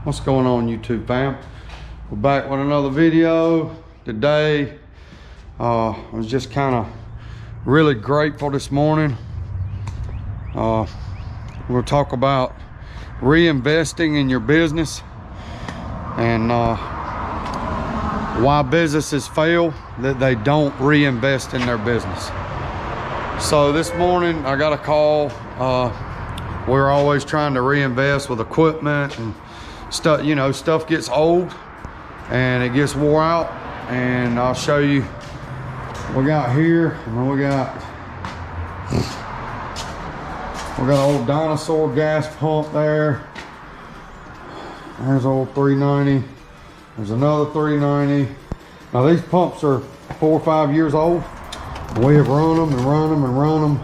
What's going on, YouTube fam? We're back with another video today. I was just kind of really grateful this morning. We'll talk about reinvesting in your business and why businesses fail, that they don't reinvest in their business. So this morning I got a call. We're always trying to reinvest with equipment and stuff. You know, stuff gets old and it gets wore out, and I'll show you what we got here. And we got an old dinosaur gas pump there. There's old 390. There's another 390. Now these pumps are 4 or 5 years old. We have run them and run them and run them.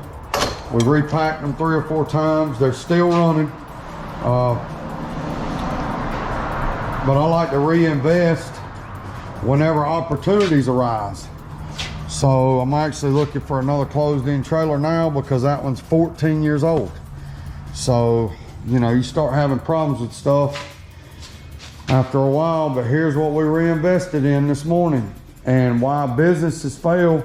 We've repacked them 3 or 4 times. They're still running. But I like to reinvest whenever opportunities arise. So I'm actually looking for another closed-in trailer now because that one's 14 years old. So, you know, you start having problems with stuff after a while. But here's what we reinvested in this morning, and why businesses fail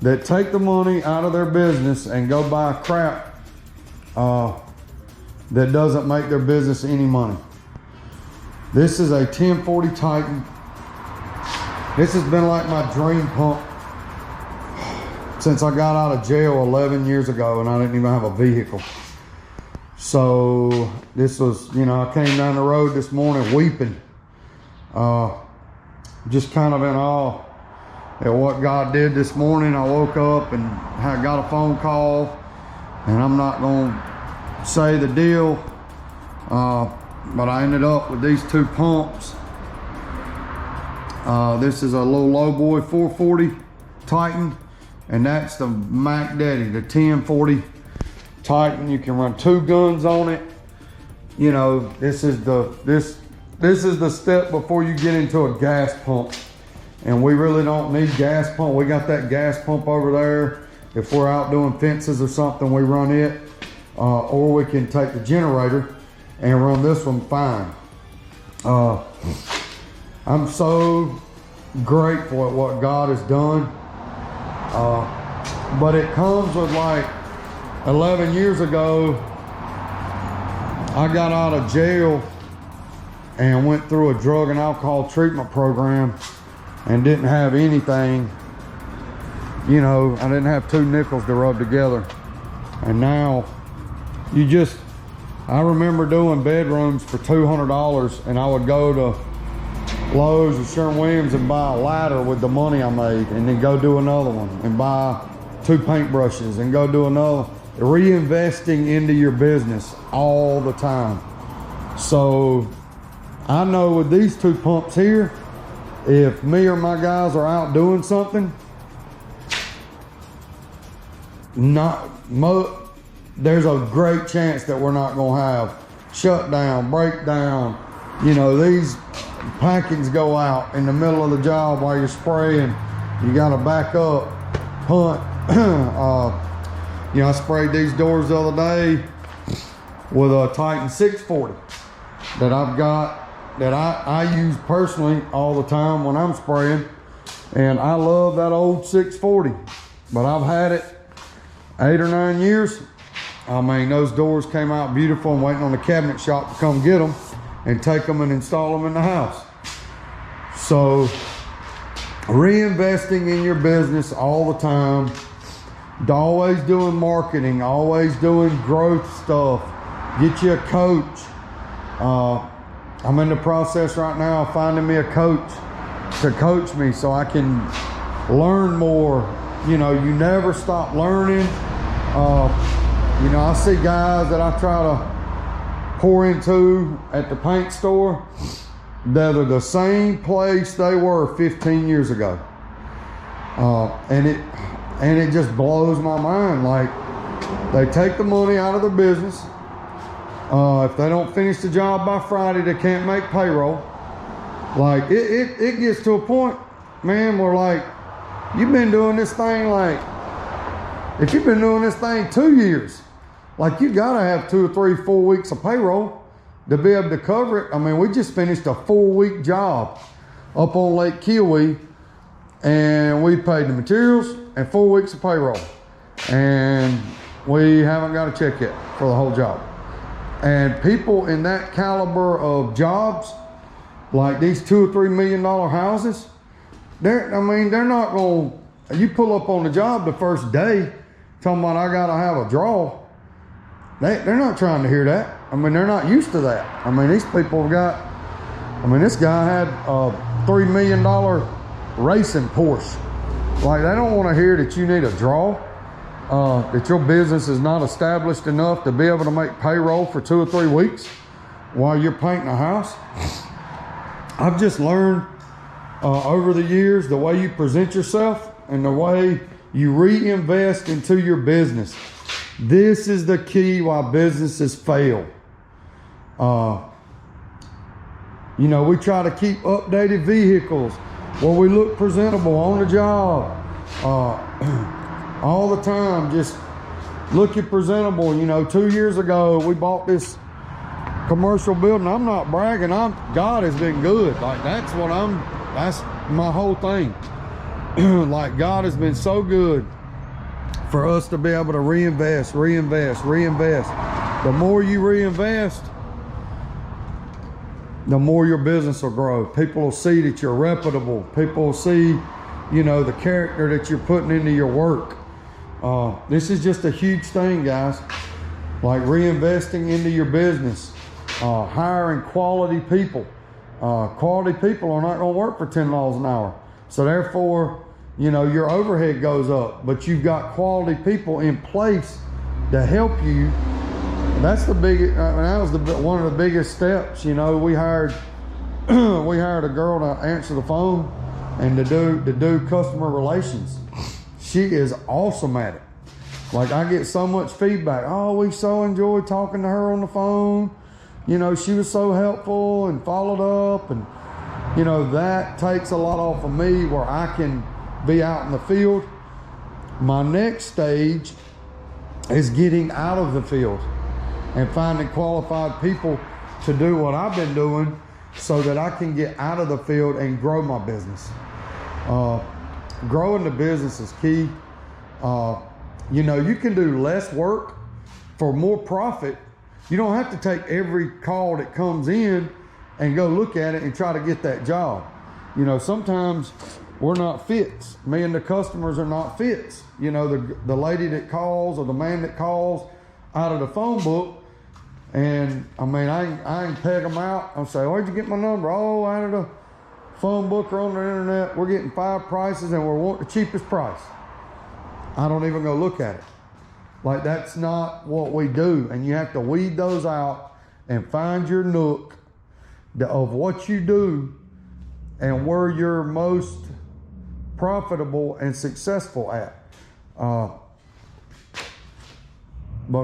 that take the money out of their business and go buy crap that doesn't make their business any money. This is a 1040 Titan. This has been like my dream pump since I got out of jail 11 years ago, and I didn't even have a vehicle. So this was, you know, I came down the road this morning weeping, just kind of in awe at what God did this morning. I woke up and I got a phone call, and I'm not gonna say the deal, but I ended up with these 2 pumps. This is a little low boy 440 Titan, and that's the Mac Daddy, the 1040 Titan. You can run 2 guns on it. You know, this is the step before you get into a gas pump. And we really don't need gas pump. We got that gas pump over there. If we're out doing fences or something, we run it. Or we can take the generator and run this one fine. I'm so grateful at what God has done. But it comes with, like, 11 years ago, I got out of jail and went through a drug and alcohol treatment program and didn't have anything. You know, I didn't have 2 nickels to rub together. And now I remember doing bedrooms for $200, and I would go to Lowe's or Sherwin-Williams and buy a ladder with the money I made, and then go do another one and buy 2 paintbrushes and go do another. Reinvesting into your business all the time. So I know with these 2 pumps here, if me or my guys are out doing something, there's a great chance that we're not gonna have shutdown, breakdown. You know, these packings go out in the middle of the job while you're spraying. You gotta back up, punt. You know, I sprayed these doors the other day with a Titan 640 that I've got, that I use personally all the time when I'm spraying. And I love that old 640, but I've had it 8 or 9 years. I mean, those doors came out beautiful. I'm waiting on the cabinet shop to come get them and take them and install them in the house. So reinvesting in your business all the time, always doing marketing, always doing growth stuff. Get you a coach. I'm in the process right now of finding me a coach to coach me so I can learn more. You know, you never stop learning. You know, I see guys that I try to pour into at the paint store that are the same place they were 15 years ago. And it just blows my mind. Like, they take the money out of their business. If they don't finish the job by Friday, they can't make payroll. Like, it gets to a point, man, where, like, you've been doing this thing, like, if you've been doing this thing 2 years, like, you gotta have 2 or 3, 4 weeks of payroll. to be able to cover it. I mean, we just finished a 4-week job up on Lake Kiwi, and we paid the materials and 4 weeks of payroll. And we haven't got a check yet for the whole job. And people in that caliber of jobs, like these $2 or $3 million houses, they're not going to, you pull up on the job the first day, talking about I got to have a draw. They're not trying to hear that. I mean, they're not used to that. I mean, these people have got, I mean, this guy had a $3 million racing Porsche. Like, they don't want to hear that you need a draw, that your business is not established enough to be able to make payroll for 2 or 3 weeks while you're painting a house. I've just learned over the years the way you present yourself and the way you reinvest into your business. This is the key why businesses fail. You know, we try to keep updated vehicles where we look presentable on the job. All the time, just looking presentable. You know, 2 years ago, we bought this commercial building. I'm not bragging. God has been good. Like, that's my whole thing. Like, God has been so good for us to be able to reinvest. The more you reinvest, the more your business will grow. People will see that you're reputable. People will see, you know, the character that you're putting into your work. This is just a huge thing, guys. Like reinvesting into your business, hiring quality people. Quality people are not going to work for $10 an hour. So therefore, you know, your overhead goes up, but you've got quality people in place to help you. That's the big, that was one of the biggest steps. You know, we hired a girl to answer the phone and to do customer relations. She is awesome at it. Like, I get so much feedback. Oh, we so enjoyed talking to her on the phone. You know, she was so helpful and followed up, and you know, that takes a lot off of me where I can be out in the field. My next stage is getting out of the field and finding qualified people to do what I've been doing so that I can get out of the field and grow my business. Growing the business is key. You know, you can do less work for more profit. You don't have to take every call that comes in and go look at it and try to get that job. You know, sometimes we're not fits. Me and the customers are not fits. You know, the lady that calls or the man that calls out of the phone book, and I mean, I can peg them out. I'll say, where'd you get my number? Oh, out of the phone book or on the internet. We're getting 5 prices and we're wanting the cheapest price. I don't even go look at it. Like, that's not what we do. And you have to weed those out and find your nook of what you do and where you're most profitable and successful at. But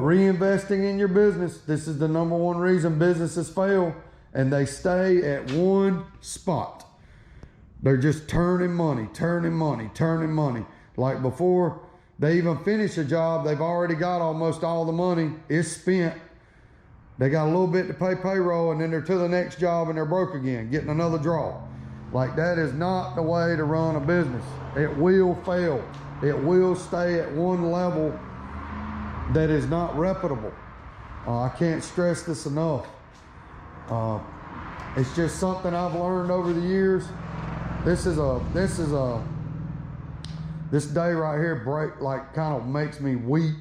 reinvesting in your business, this is the #1 reason businesses fail, and they stay at one spot. They're just turning money. Like, before they even finish a job, they've already got almost all the money. It's spent. They got a little bit to pay payroll, and then they're to the next job and they're broke again, getting another draw. Like, that is not the way to run a business. It will fail. It will stay at one level that is not reputable. I can't stress this enough. It's just something I've learned over the years. This day right here kind of makes me weep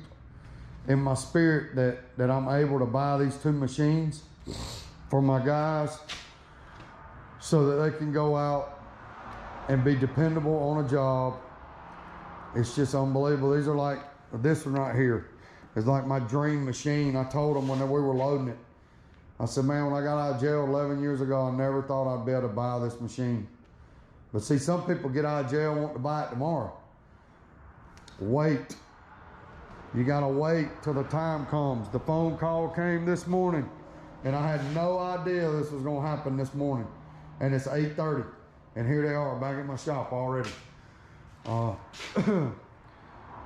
in my spirit that I'm able to buy these 2 machines for my guys so that they can go out and be dependable on a job. It's just unbelievable. These are like, this one right here is like my dream machine. I told them when we were loading it, I said, man, when I got out of jail 11 years ago, I never thought I'd be able to buy this machine. But see, some people get out of jail and want to buy it tomorrow. Wait. You gotta wait till the time comes. The phone call came this morning, and I had no idea this was gonna happen this morning. And it's 8:30, and here they are back at my shop already.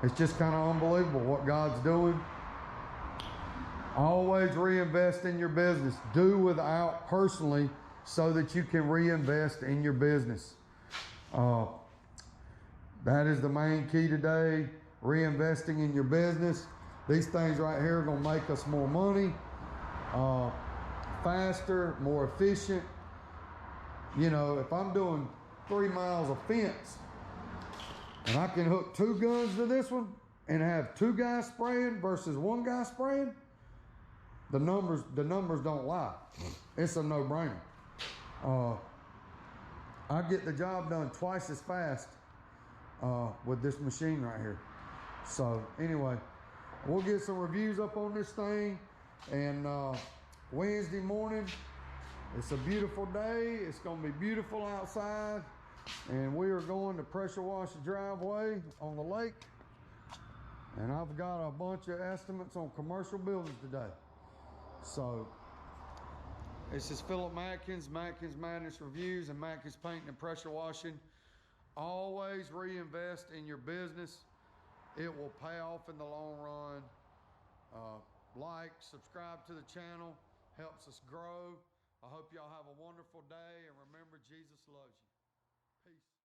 It's just kind of unbelievable what God's doing. Always reinvest in your business. Do without personally so that you can reinvest in your business. That is the main key today, reinvesting in your business. These things right here are gonna make us more money, faster, more efficient. You know, if I'm doing 3 miles of fence and I can hook 2 guns to this one and have 2 guys spraying versus 1 guy spraying, the numbers don't lie. It's a no-brainer. I get the job done twice as fast with this machine right here. So anyway, we'll get some reviews up on this thing. And Wednesday morning, it's a beautiful day. It's gonna be beautiful outside. And we are going to pressure wash the driveway on the lake. And I've got a bunch of estimates on commercial buildings today. So this is Philip Matkins, Matkins Madness Reviews and Matkins Painting and Pressure Washing. Always reinvest in your business. It will pay off in the long run. Like, subscribe to the channel, helps us grow. I hope y'all have a wonderful day, and remember, Jesus loves you. Peace.